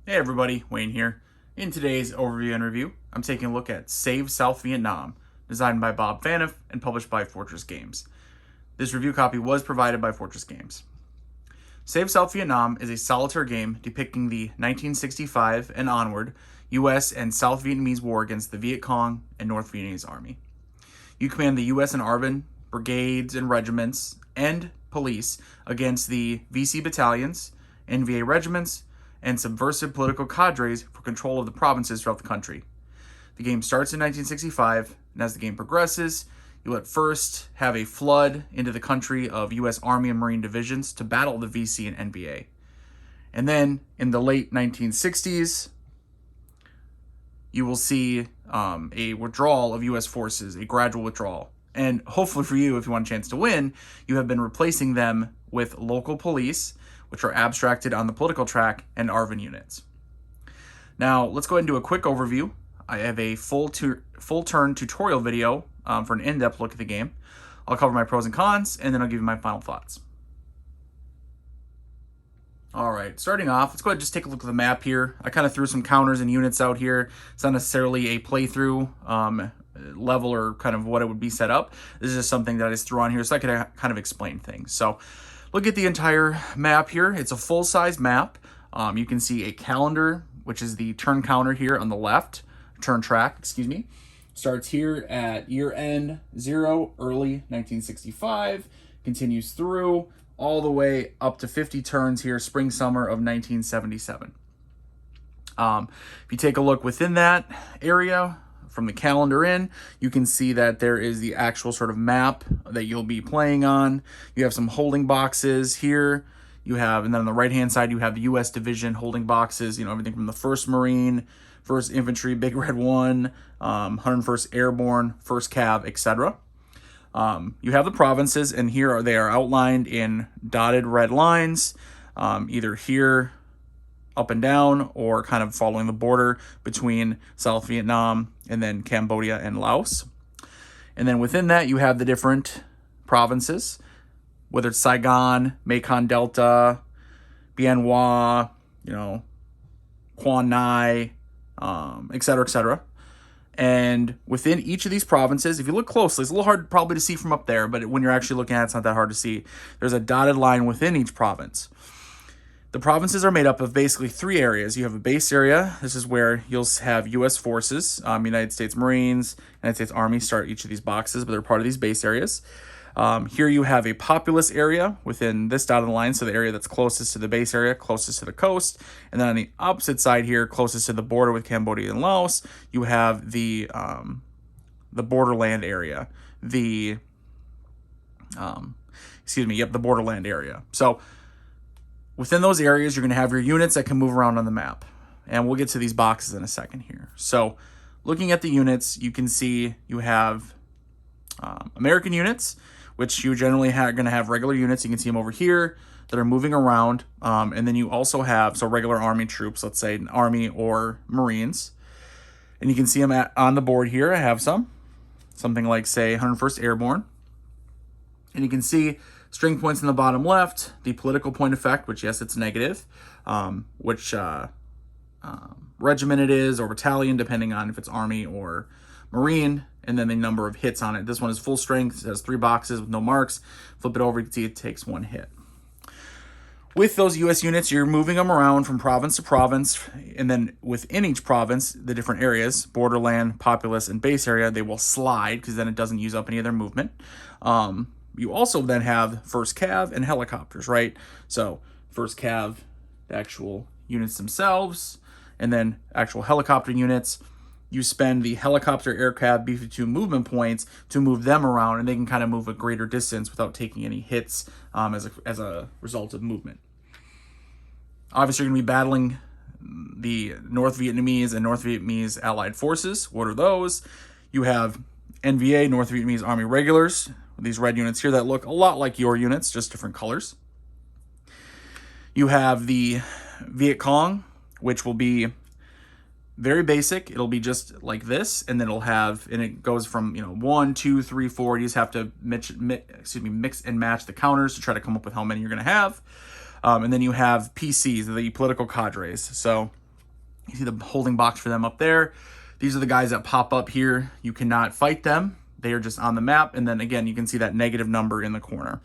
Hey everybody, Wayne here. In today's overview and review, I'm taking a look at Save South Vietnam, designed by Bob Phaneuf and published by Fortress Games. This review copy was provided by Fortress Games. Save South Vietnam is a solitaire game depicting the 1965 and onward US and South Vietnamese war against the Vietcong and North Vietnamese Army. You command the US and ARVN, brigades and regiments, and police against the VC battalions, NVA regiments, and subversive political cadres for control of the provinces throughout the country. The game starts in 1965, and as the game progresses, you'll at first have a flood into the country of U.S. Army and Marine divisions to battle the VC and NVA. And then in the late 1960s, you will see a withdrawal of U.S. forces, a gradual withdrawal. And hopefully for you, if you want a chance to win, you have been replacing them with local police, which are abstracted on the political track, and ARVN units. Now, let's go ahead and do a quick overview. I have a full turn tutorial video for an in-depth look at the game. I'll cover my pros and cons, and then I'll give you my final thoughts. All right, starting off, let's go ahead and just take a look at the map here. I kind of threw some counters and units out here. It's not necessarily a playthrough level or kind of what it would be set up. This is just something that I just threw on here so I could kind of explain things. So look at the entire map here. It's a full-size map. You can see a calendar, which is the turn counter here on the left. Turn track, excuse me. Starts here at year-end 0, early 1965. Continues through all the way up to 50 turns here, spring-summer of 1977. If you take a look within that area, from the calendar in, you can see that there is the actual sort of map that you'll be playing on. You have some holding boxes here. You have, and then on the right-hand side, you have the U.S. division holding boxes, everything from the 1st Marine, 1st Infantry, Big Red 1, 101st Airborne, 1st Cav, etc. You have the provinces, and here they are outlined in dotted red lines, either here, up and down, or kind of following the border between South Vietnam and then Cambodia and Laos. And then within that, you have the different provinces, whether it's Saigon, Mekong Delta, Bien Hoa, Quang Nai, etc., etc. And within each of these provinces, if you look closely, it's a little hard probably to see from up there, but when you're actually looking at it, it's not that hard to see. There's a dotted line within each province. The provinces are made up of basically 3 areas. You have a base area. This is where you'll have U.S. forces, United States Marines, United States Army start each of these boxes, but they're part of these base areas. Here you have a populous area within this dotted line, so the area that's closest to the base area, closest to the coast. And then on the opposite side here, closest to the border with Cambodia and Laos, you have the borderland area. The borderland area. So within those areas, you're going to have your units that can move around on the map. And we'll get to these boxes in a second here. So looking at the units, you can see you have American units, which you generally are going to have regular units. You can see them over here that are moving around. And then you also have, regular Army troops, let's say an Army or Marines. And you can see them on the board here. I have something like, say, 101st Airborne. And you can see string points in the bottom left, the political point effect, which, yes, it's negative, which regiment it is or battalion, depending on if it's Army or Marine, and then the number of hits on it. This one is full strength. It has 3 boxes with no marks. Flip it over, you can see it takes 1 hit. With those U.S. units, you're moving them around from province to province, and then within each province, the different areas, borderland, populous, and base area, they will slide, because then it doesn't use up any of their movement. You also then have 1st Cav and helicopters, right? So 1st Cav, the actual units themselves, and then actual helicopter units. You spend the helicopter, aircraft, B-52 movement points to move them around, and they can kind of move a greater distance without taking any hits as a result of movement. Obviously, you're going to be battling the North Vietnamese and North Vietnamese Allied forces. What are those? You have NVA, North Vietnamese Army Regulars, these red units here that look a lot like your units, just different colors. You have the Vietcong, which will be very basic. It'll be just like this, and then it goes from 1, 2, 3, 4. You just have to mix and match the counters to try to come up with how many you're going to have. And then you have PCs, the political cadres. So You see the holding box for them up there. These are the guys that pop up here. You cannot fight them. They are just on the map. And then again, you can see that negative number in the corner.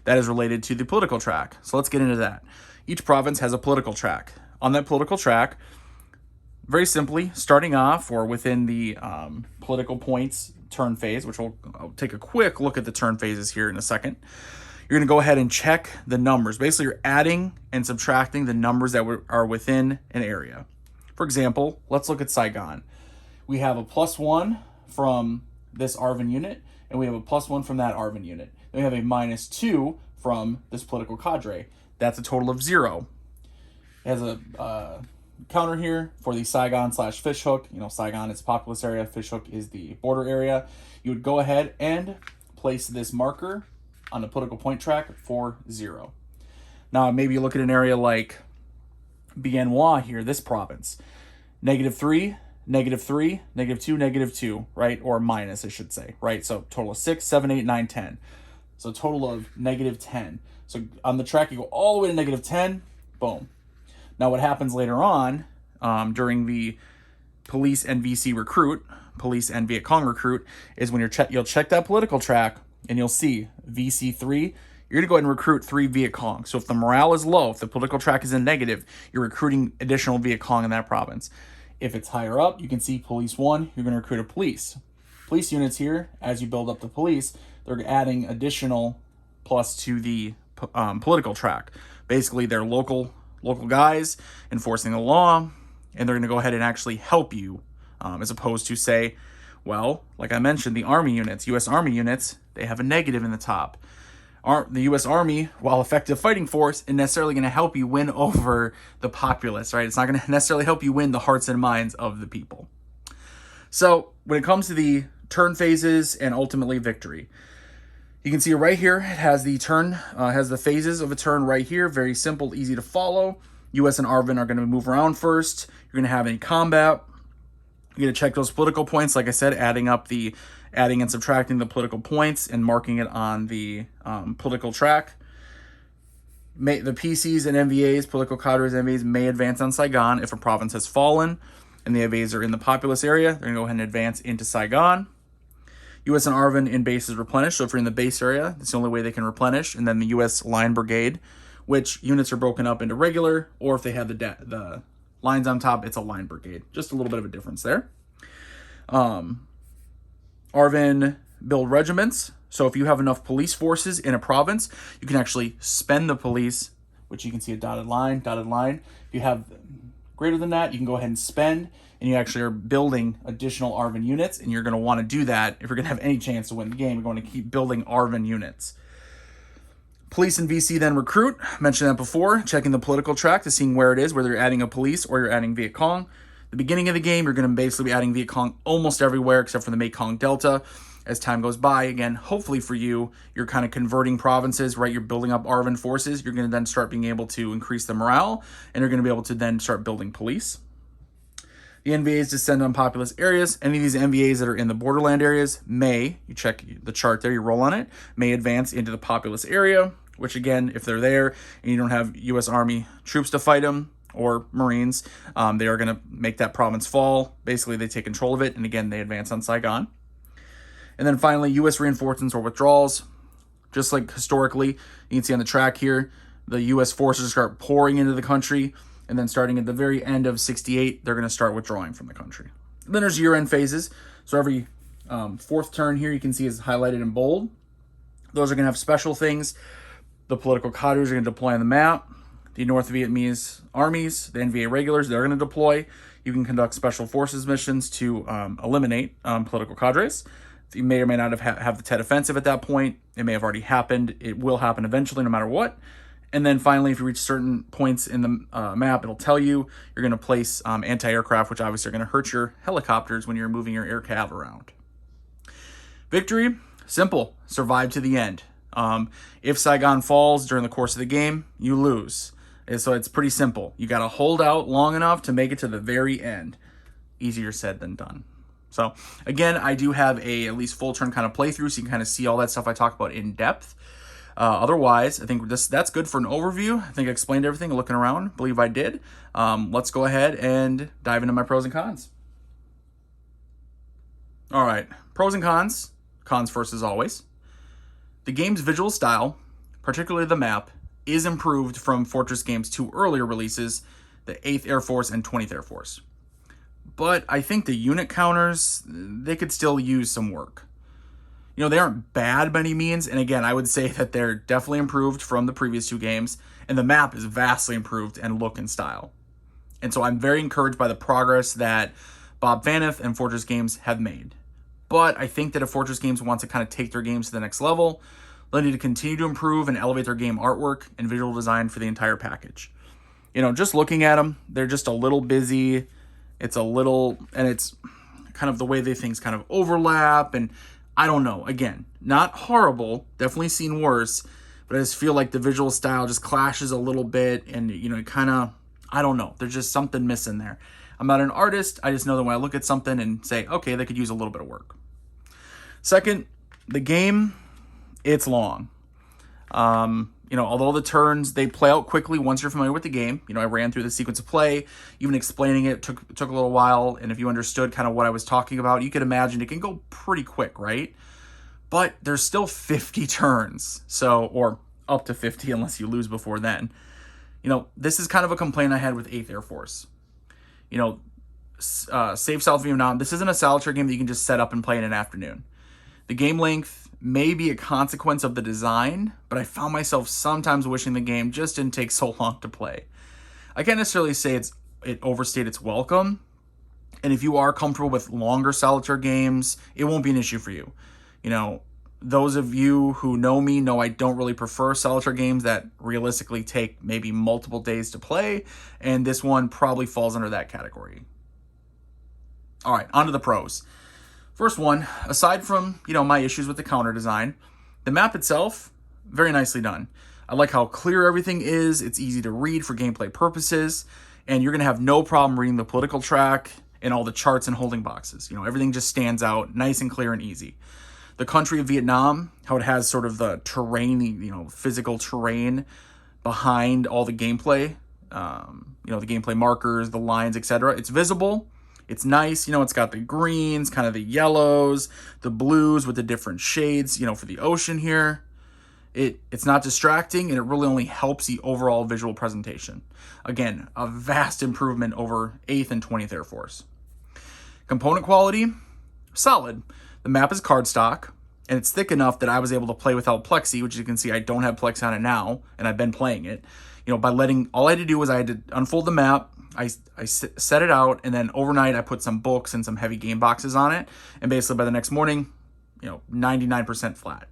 That is related to the political track. So let's get into that. Each province has a political track. On that political track, very simply, starting off or within the political points turn phase, which I'll take a quick look at the turn phases here in a second. You're going to go ahead and check the numbers. Basically, you're adding and subtracting the numbers that are within an area. For example, let's look at Saigon. We have a +1 from this ARVN unit, and we have a +1 from that ARVN unit. Then we have a -2 from this political cadre. That's a total of 0. It has a counter here for the Saigon/Fishhook. You know, Saigon is a populous area, Fishhook is the border area. You would go ahead and place this marker on the political point track for 0. Now, maybe you look at an area like Bien Hoa here, this province. -3, -3, -2, -2, right? Or minus, I should say, right? So total of 6, 7, 8, 9, 10. So total of -10. So on the track, you go all the way to -10, boom. Now what happens later on during the police and VC recruit, police and Vietcong recruit, is when you'll check that political track and you'll see VC3, you're gonna go ahead and recruit 3 Vietcong. So if the morale is low, if the political track is in negative, you're recruiting additional Vietcong in that province. If it's higher up, you can see police 1, you're gonna recruit a police. Police units here, as you build up the police, they're adding additional plus to the political track. Basically, they're local guys enforcing the law, and they're going to go ahead and actually help you, as opposed to, say, well, like I mentioned, the Army units, U.S. Army units, they have a negative in the top. The U.S. Army, while effective fighting force, is necessarily going to help you win over the populace, right? It's not going to necessarily help you win the hearts and minds of the people. So when it comes to the turn phases and ultimately victory, you can see right here, it has the turn, has the phases of a turn right here. Very simple, easy to follow. US and ARVN are going to move around first. You're going to have any combat. You're going to check those political points. Like I said, adding and subtracting the political points and marking it on the political track. The PCs and MVAs, political cadres and MVAs, may advance on Saigon if a province has fallen and the MVAs are in the populous area. They're going to go ahead and advance into Saigon. US and ARVN in base is replenished. So if you're in the base area, that's the only way they can replenish. And then the US line brigade, which units are broken up into regular, or if they have the lines on top, it's a line brigade. Just a little bit of a difference there. ARVN build regiments. So if you have enough police forces in a province, you can actually spend the police, which you can see a dotted line. If you have greater than that, you can go ahead and spend, and you actually are building additional ARVN units, and you're going to want to do that if you're going to have any chance to win the game. You're going to keep building ARVN units. Police and VC then recruit. I mentioned that before, checking the political track to seeing where it is, whether you're adding a police or you're adding Vietcong. The beginning of the game, you're going to basically be adding Vietcong almost everywhere except for the Mekong Delta. As time goes by, again, hopefully for you, you're kind of converting provinces, right? You're building up ARVN forces. You're going to then start being able to increase the morale, and you're going to be able to then start building police. The NVAs descend on populous areas. Any of these NVAs that are in the borderland areas may, you check the chart there, you roll on it, may advance into the populous area, which again, if they're there and you don't have U.S. Army troops to fight them or Marines, they are going to make that province fall. Basically, they take control of it, and again, they advance on Saigon. And then finally, U.S. reinforcements or withdrawals. Just like historically, you can see on the track here, the U.S. forces start pouring into the country, and then starting at the very end of 68, they're going to start withdrawing from the country. And then there's year-end phases. So every fourth turn here you can see is highlighted in bold. Those are going to have special things. The political cadres are going to deploy on the map. The North Vietnamese armies, the NVA regulars, they're going to deploy. You can conduct special forces missions to eliminate political cadres. You may or may not have the Tet Offensive at that point. It may have already happened. It will happen eventually, no matter what. And then finally, if you reach certain points in the map, it'll tell you you're going to place anti-aircraft, which obviously are going to hurt your helicopters when you're moving your air cav around. Victory, simple. Survive to the end. If Saigon falls during the course of the game, you lose. And so it's pretty simple. You got to hold out long enough to make it to the very end. Easier said than done. So again, I do have a at least full turn kind of playthrough, so you can kind of see all that stuff I talk about in depth. Otherwise, I think that's good for an overview. I think I explained everything looking around. I believe I did. Let's go ahead and dive into my pros and cons. All right, pros and cons. Cons first as always. The game's visual style, particularly the map, is improved from Fortress Games' 2 earlier releases, the 8th Air Force and 20th Air Force. But I think the unit counters, they could still use some work. You know, they aren't bad by any means, and again, I would say that they're definitely improved from the previous 2 games, and the map is vastly improved in look and style. And so I'm very encouraged by the progress that Bob Phaneuf and Fortress Games have made. But I think that if Fortress Games wants to kind of take their games to the next level, they'll need to continue to improve and elevate their game artwork and visual design for the entire package. You know, just looking at them, they're just a little busy. It's kind of the way things kind of overlap, and I don't know. Again, not horrible, definitely seen worse, but I just feel like the visual style just clashes a little bit, and you know, I don't know. There's just something missing there. I'm not an artist. I just know that when I look at something and say, okay, they could use a little bit of work. Second, the game, it's long. You know, although the turns, they play out quickly once you're familiar with the game. You know, I ran through the sequence of play. Even explaining it took a little while. And if you understood kind of what I was talking about, you could imagine it can go pretty quick, right? But there's still 50 turns. Or up to 50 unless you lose before then. You know, this is kind of a complaint I had with 8th Air Force. You know, Save South Vietnam, this isn't a solitaire game that you can just set up and play in an afternoon. The game length may be a consequence of the design, but I found myself sometimes wishing the game just didn't take so long to play. I can't necessarily say it overstayed its welcome, and if you are comfortable with longer solitaire games, it won't be an issue for you. You know, those of you who know me know I don't really prefer solitaire games that realistically take maybe multiple days to play, and this one probably falls under that category. All right, on to the pros. First one, aside from, you know, my issues with the counter design, the map itself, very nicely done. I like how clear everything is. It's easy to read for gameplay purposes, and you're going to have no problem reading the political track and all the charts and holding boxes. You know, everything just stands out, nice and clear and easy. The country of Vietnam, how it has sort of the terrain, you know, physical terrain behind all the gameplay, you know, the gameplay markers, the lines, etc. It's visible. It's nice. You know, it's got the greens, kind of the yellows, the blues with the different shades, you know, for the ocean here. It's not distracting, and it really only helps the overall visual presentation. Again, a vast improvement over 8th and 20th Air Force. Component quality, solid. The map is cardstock, and it's thick enough that I was able to play without Plexi, which you can see I don't have Plexi on it now, and I've been playing it. You know, all I had to do was I had to unfold the map, I set it out, and then overnight I put some books and some heavy game boxes on it, and basically by the next morning, you know, 99% flat.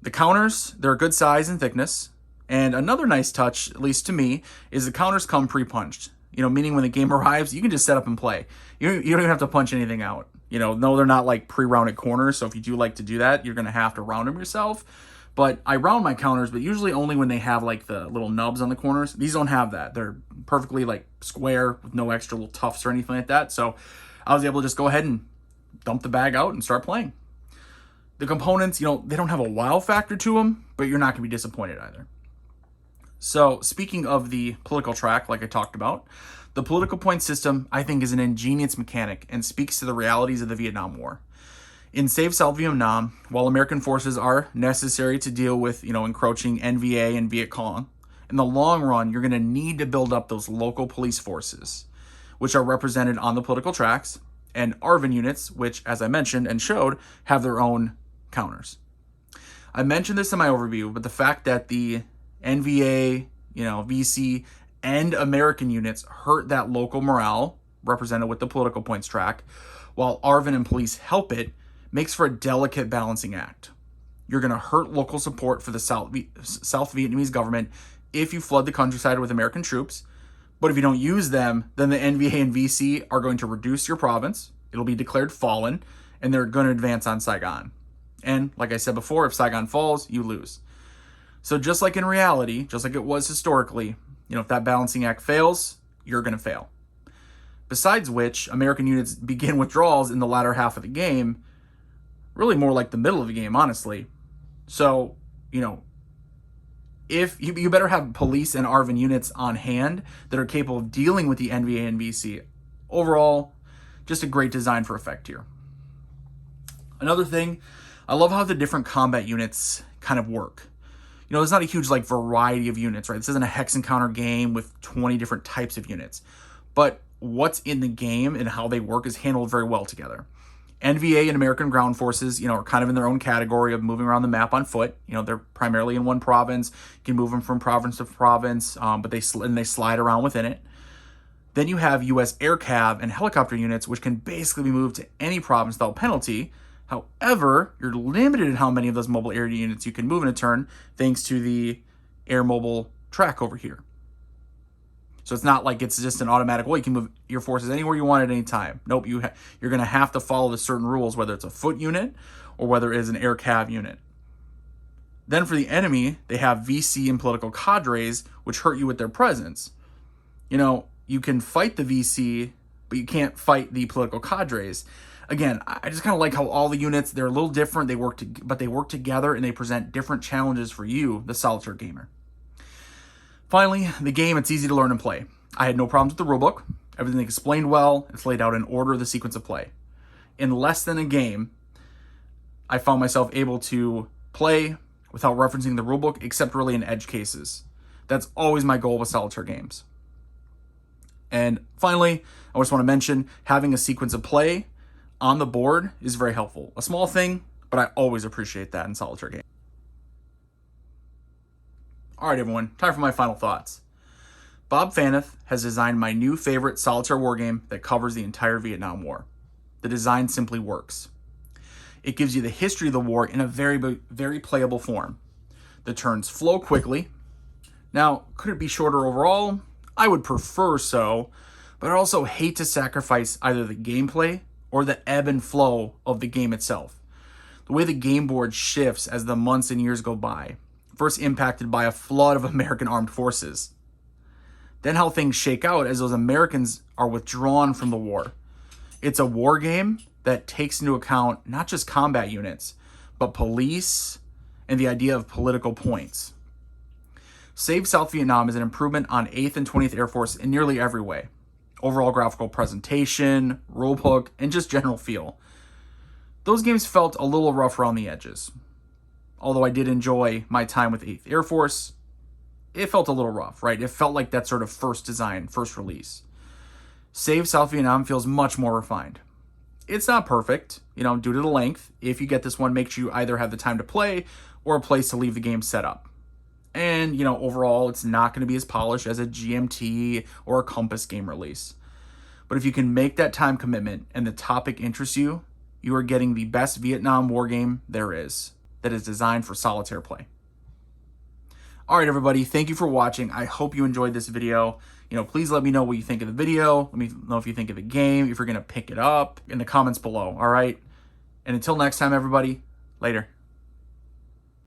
The counters, they're a good size and thickness, and another nice touch, at least to me, is the counters come pre-punched. You know, meaning when the game arrives, you can just set up and play. You don't even have to punch anything out. You know, no, they're not like pre-rounded corners, so if you do like to do that, you're going to have to round them yourself. But I round my counters, but usually only when they have like the little nubs on the corners. These don't have that. They're perfectly like square with no extra little tufts or anything like that. So I was able to just go ahead and dump the bag out and start playing. The components, you know, they don't have a wow factor to them, but you're not going to be disappointed either. So speaking of the political track, like I talked about, the political point system, I think, is an ingenious mechanic and speaks to the realities of the Vietnam War. In Save South Vietnam, while American forces are necessary to deal with, you know, encroaching NVA and Vietcong, in the long run, you're going to need to build up those local police forces, which are represented on the political tracks, and ARVN units, which, as I mentioned and showed, have their own counters. I mentioned this in my overview, but the fact that the NVA, you know, VC, and American units hurt that local morale, represented with the political points track, while ARVN and police help it, makes for a delicate balancing act. You're going to hurt local support for the South Vietnamese government if you flood the countryside with American troops, but if you don't use them, then the NVA and VC are going to reduce your province, it'll be declared fallen, and they're going to advance on Saigon. And like I said before, if Saigon falls, you lose. So just like in reality, just like it was historically, you know, if that balancing act fails, you're going to fail. Besides which, American units begin withdrawals in the latter half of the game, really more like the middle of the game, honestly. So, you know, if you better have police and ARVN units on hand that are capable of dealing with the NVA and VC. Overall, just a great design for effect here. Another thing, I love how the different combat units kind of work. You know, there's not a huge like variety of units, right? This isn't a hex encounter game with 20 different types of units. But what's in the game and how they work is handled very well together. NVA and American Ground Forces, you know, are kind of in their own category of moving around the map on foot. You know, they're primarily in one province. You can move them from province to province, but they slide around within it. Then you have US air cav and helicopter units, which can basically be moved to any province without penalty. However, you're limited in how many of those mobile air units you can move in a turn, thanks to the air mobile track over here. So it's not like it's just an automatic, well, you can move your forces anywhere you want at any time. Nope, you're going to have to follow the certain rules, whether it's a foot unit or whether it is an air cav unit. Then for the enemy, they have VC and political cadres, which hurt you with their presence. You know, you can fight the VC, but you can't fight the political cadres. Again, I just kind of like how all the units, they're a little different, but they work together and they present different challenges for you, the solitaire gamer. Finally, the game, it's easy to learn and play. I had no problems with the rulebook. Everything explained well. It's laid out in order of the sequence of play. In less than a game, I found myself able to play without referencing the rulebook, except really in edge cases. That's always my goal with solitaire games. And finally, I just want to mention having a sequence of play on the board is very helpful. A small thing, but I always appreciate that in solitaire games. All right, everyone, time for my final thoughts. Bob Phaneuf has designed my new favorite solitaire wargame that covers the entire Vietnam War. The design simply works. It gives you the history of the war in a very playable form. The turns flow quickly. Now, could it be shorter overall? I would prefer so, but I also hate to sacrifice either the gameplay or the ebb and flow of the game itself. The way the game board shifts as the months and years go by, first impacted by a flood of American armed forces. Then how things shake out as those Americans are withdrawn from the war. It's a war game that takes into account not just combat units, but police and the idea of political points. Save South Vietnam is an improvement on 8th and 20th Air Force in nearly every way. Overall graphical presentation, rulebook, and just general feel. Those games felt a little rough around the edges. Although I did enjoy my time with 8th Air Force, it felt a little rough, right? It felt like that sort of first design, first release. Save South Vietnam feels much more refined. It's not perfect, you know, due to the length. If you get this one, make sure you either have the time to play or a place to leave the game set up. And, you know, overall, it's not going to be as polished as a GMT or a Compass game release. But if you can make that time commitment and the topic interests you, you are getting the best Vietnam war game there is that is designed for solitaire play. All right, everybody, thank you for watching. I hope you enjoyed this video. You know, please let me know what you think of the video. Let me know if you think of the game, if you're going to pick it up in the comments below, all right? And until next time, everybody, later.